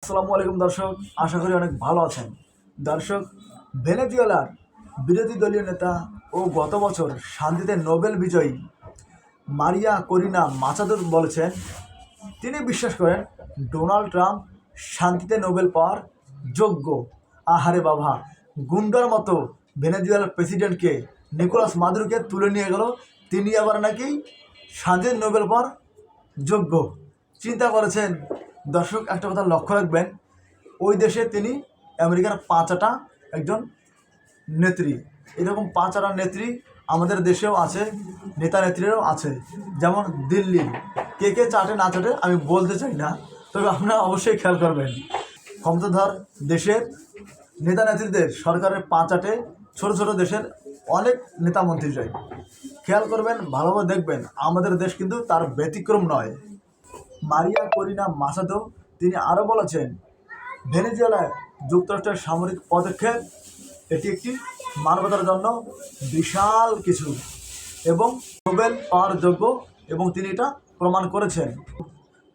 আসসালামু আলাইকুম দর্শক, আশা করি অনেক ভালো আছেন। দর্শক, ভেনেজুয়েলার বিরোধী দলীয় নেতা ও গত বছর শান্তিতে নোবেল বিজয়ী মারিয়া করিনা মাচাদো বলেছেন তিনি বিশ্বাস করেন ডোনাল্ড ট্রাম্প শান্তিতে নোবেল পাওয়ার যোগ্য। আহারে বাবা, গুন্ডার মতো ভেনেজুয়েলার প্রেসিডেন্টকে নিকোলাস মাদুরোকে তুলে নিয়ে গেল, তিনি আবার নাকি শান্তিতে নোবেল পাওয়ার যোগ্য। চিন্তা করেছেন দর্শক, একটা কথা লক্ষ্য রাখবেন, ওই দেশে তিনি আমেরিকার পাঁচাটা একজন নেত্রী। এরকম পাঁচাটা নেত্রী আমাদের দেশেও আছে, নেতা নেত্রীরাও আছে। যেমন দিল্লির কে কে চাটে না চাটে আমি বলতে চাই না, তবে আপনারা অবশ্যই খেয়াল করবেন ক্ষমতাধর দেশের নেতা নেত্রীদের সরকারের পাঁচাটে ছোট ছোট দেশের অনেক নেতা মন্ত্রী যায়। খেয়াল করবেন, ভালোভাবে দেখবেন, আমাদের দেশ কিন্তু তার ব্যতিক্রম নয়। মারিয়া করিনা মাচাদো তিনি আরও বলেছেন ভেনেজুয়েলায় যুক্তরাষ্ট্রের সামরিক পদক্ষেপ এটি একটি মানবতার জন্য বিশাল কিছু এবং নোবেল পাওয়ার যোগ্য, এবং তিনি এটা প্রমাণ করেছেন।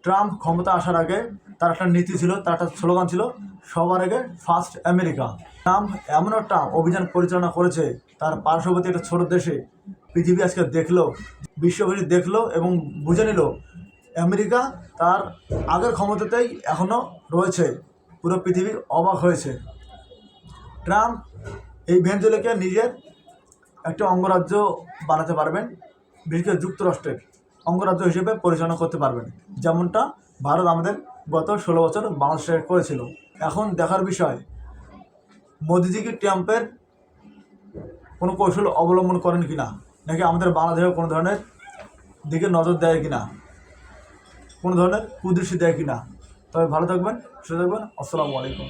ট্রাম্প ক্ষমতা আসার আগে তার একটা নীতি ছিল, তার একটা স্লোগান ছিল, সবার আগে ফার্স্ট আমেরিকা। ট্রাম্প এমন একটা অভিযান পরিচালনা করেছে তার পার্শ্ববর্তী একটা ছোট দেশে, পৃথিবী আজকে দেখলো, বিশ্ববাসী দেখলো এবং বুঝে নিল আমেরিকা তার আগের ক্ষমতাতেই এখনও রয়েছে। পুরো পৃথিবী অবাক হয়েছে। ট্রাম্প এই ভেনেজুয়েলাকে নিজের একটা অঙ্গরাজ্য বানাতে পারবেন, বিশেষ করে যুক্তরাষ্ট্রের অঙ্গরাজ্য হিসেবে পরিচালনা করতে পারবেন, যেমনটা ভারত আমাদের গত 16 বছর বাংলাদেশে করেছিল। এখন দেখার বিষয়, মোদিজি কি ট্রাম্পের কোনো কৌশল অবলম্বন করেন কিনা, নাকি আমাদের বাংলাদেশে কোনো ধরনের দিকে নজর দেয় কিনা, কোনো ধরনের কুদৃষ্টি দেয় কিনা। তবে ভালো থাকবেন, সুস্থ থাকবেন। আসসালামু আলাইকুম।